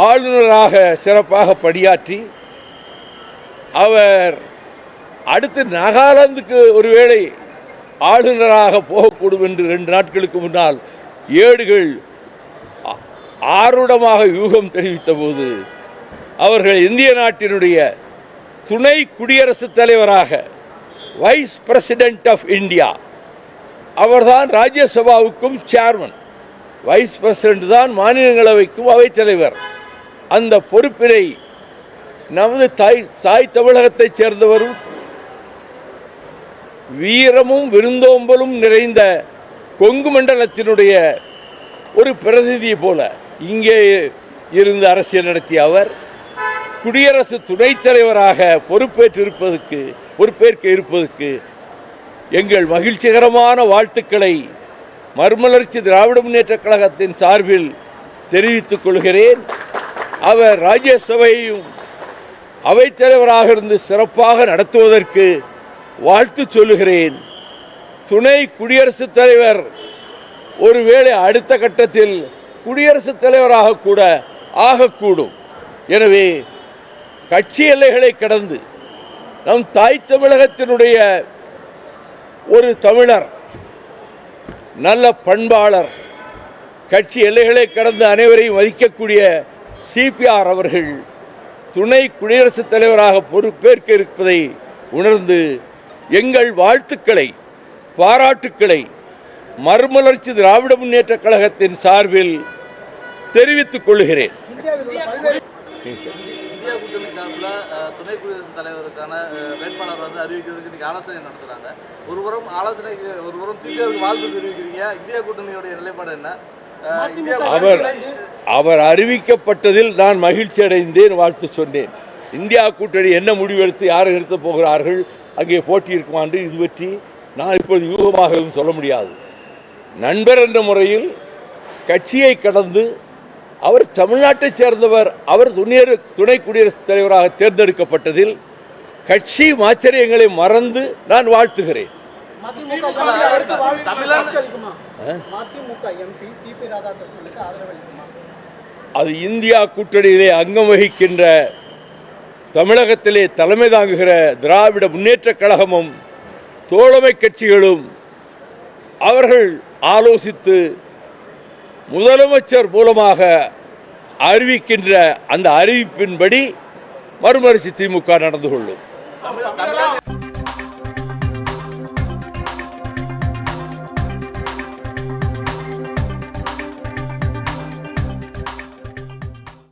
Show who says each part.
Speaker 1: ஆளுநராக சிறப்பாக பணியாற்றி அவர் அடுத்து நாகாலாந்துக்கு ஒருவேளை ஆளுநராக போகக்கூடும் என்று 2 நாட்களுக்கு முன்னால் ஏடுகள் ஆர்வமாக யூகம் தெரிவித்த போது அவர்கள் இந்திய நாட்டினுடைய துணை குடியரசுத் தலைவராக வைஸ் பிரசிடென்ட் ஆஃப் இந்தியா, அவர்தான் ராஜ்யசபாவுக்கும் சேர்மன், வைஸ் பிரசிடென்ட் தான் மாநிலங்களவைக்கும் அவைத்தலைவர். அந்த பொறுப்பினை நமது தாய் தமிழகத்தைச் சேர்ந்தவரும் வீரமும் விருந்தோம்பலும் நிறைந்த கொங்கு மண்டலத்தினுடைய ஒரு பிரதிநிதி போல இங்கே இருந்து அரசியல் நடத்திய அவர் குடியரசு துணைத் தலைவராக பொறுப்பேற்க இருப்பதற்கு எங்கள் மகிழ்ச்சிகரமான வாழ்த்துக்களை மறுமலர்ச்சி திராவிட முன்னேற்றக் கழகத்தின் சார்பில் தெரிவித்துக் கொள்கிறேன். அவர் ராஜ்யசபையும் அவைத்தலைவராக இருந்து சிறப்பாக நடத்துவதற்கு வாழ்த்து சொல்லுகிறேன். துணை குடியரசுத் தலைவர் ஒருவேளை அடுத்த கட்டத்தில் குடியரசுத் தலைவராக கூட ஆகக்கூடும். எனவே கட்சி எல்லைகளை கடந்து நம் தாய் தமிழகத்தினுடைய ஒரு தமிழர், நல்ல பண்பாளர், கட்சி எல்லைகளை கடந்து அனைவரையும் மதிக்கக்கூடிய சிபிஆர் அவர்கள் துணை குடியரசுத் தலைவராக பொறுப்பேற்க இருப்பதை உணர்ந்து எங்கள் வாழ்த்துக்களை பாராட்டுக்களை மறுமலர்ச்சி திராவிட முன்னேற்றக் கழகத்தின் சார்பில் தெரிவித்துக் கொள்கிறேன்.
Speaker 2: இந்தியா கூட்டணி சார்பில் துணை குடியரசுத் தலைவருக்கான வேட்பாளர் அறிவிக்கிறதுக்கு ஆலோசனை நடத்துறாங்க. ஒருபுறம் சிபிஆருக்கு வாழ்த்து தெரிவிக்கிறீங்க. இந்தியா கூட்டணியுடைய நிலைப்பாடு என்ன?
Speaker 1: அவர் அறிவிக்கப்பட்டதில் நான் மகிழ்ச்சி அடைந்தேன், வாழ்த்து சொன்னேன். இந்தியா கூட்டணி என்ன முடிவெடுத்து யாரை நிறுத்தப் போகிறார்கள், அங்கே போட்டி இருக்குமா என்று இது பற்றி நான் இப்பொழுது யூகமாக சொல்ல முடியாது. நண்பர் என்ற முறையில் கட்சியை கடந்து அவர் தமிழ்நாட்டைச் சேர்ந்தவர், அவர் துணை குடியரசுத் தலைவராக தேர்ந்தெடுக்கப்பட்டதில் கட்சி ஆச்சரியங்களை மறந்து நான் வாழ்த்துகிறேன். அது இந்தியா கூட்டணியிலே அங்கம் வகிக்கின்ற தமிழகத்திலே தலைமை தாங்குகிற திராவிட முன்னேற்றக் கழகமும் தோழமை கட்சிகளும் அவர்கள் ஆலோசித்து முதலமைச்சர் மூலமாக அறிவிக்கின்ற அந்த அறிவிப்பின்படி மறுமலர்ச்சி திமுக நடந்து கொள்ளும்.